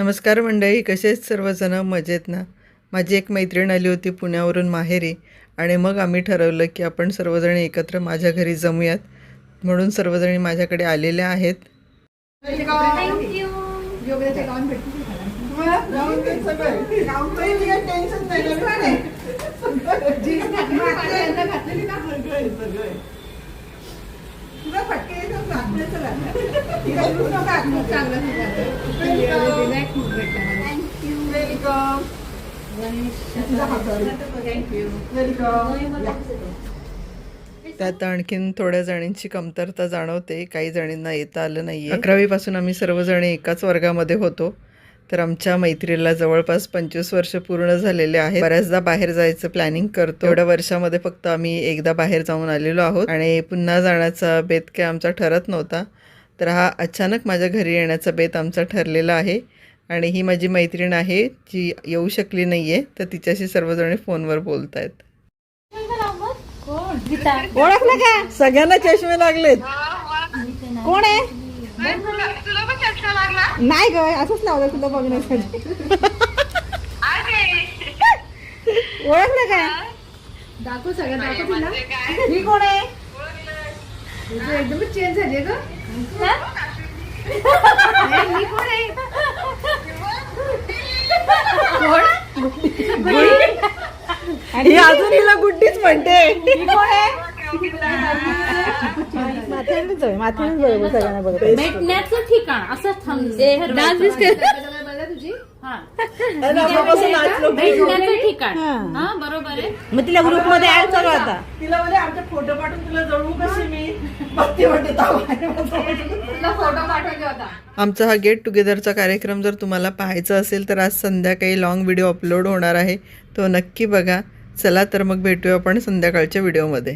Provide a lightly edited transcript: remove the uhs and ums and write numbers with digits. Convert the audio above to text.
नमस्कार मंडळी, कसे आहेत सर्वजण? मजेत ना? माझी एक मैत्रीण आली होती पुण्यावरून माहेरी आणि मग आम्ही ठरवलं की आपण सर्वजण एकत्र माझ्या घरी जमूयात. म्हणून सर्वजणी माझ्याकडे आलेल्या आहेत. त्यात आणखीन थोड्या जणींची कमतरता जाणवते, काही जणींना येता आलं नाही आहे. 11वी पासून आम्ही सर्वजण एकाच वर्गामध्ये होतो. तर आमच्या मैत्रीला जवळपास 25 वर्ष पूर्ण झालेले आहेत. बऱ्याचदा बाहेर जायचं प्लॅनिंग करतो. एवढ्या वर्षामध्ये फक्त आम्ही एकदा बाहेर जाऊन आलेलो आहोत आणि पुन्हा जाण्याचा बेत काय आमचा ठरत नव्हता. तर हा अचानक माझ्या घरी येण्याचा बेत आमचा ठरलेला आहे. आणि ही माझी मैत्रीण आहे जी येऊ शकली नाही आहे, तर तिच्याशी सर्वजण फोनवर बोलत आहेत. ओळखलं का? सगळ्यांना चष्मे लागलेत. कोण आहे? नाही ग, असंच लावलं तुला बघण्यासाठी. ओळखलं का? दाखव सगळं दाखव तुला. ही कोण आहे? एकदमच चेंज झाली ग. ही कोण आहे? ही अजून हिला गुड्डीच म्हणते. ही कोण आहे? भेटण्याचं ठिकाण असं तुझी भेटण्याचं ठिकाण. हा बरोबर आहे. मग तिला ग्रुप मध्ये ऍड करू आता. तिला मध्ये आमचे फोटो पाठवून तुला जळू कशी मी फोटो पाठवला होता. आमचा हा गेट टुगेदरचा कार्यक्रम जर तुम्हाला पाहायचा असेल तर आज संध्याकाळी लॉंग व्हिडिओ अपलोड होणार आहे, तो नक्की बघा. चला तर मग भेटूया आपण संध्याकाळच्या व्हिडिओमध्ये.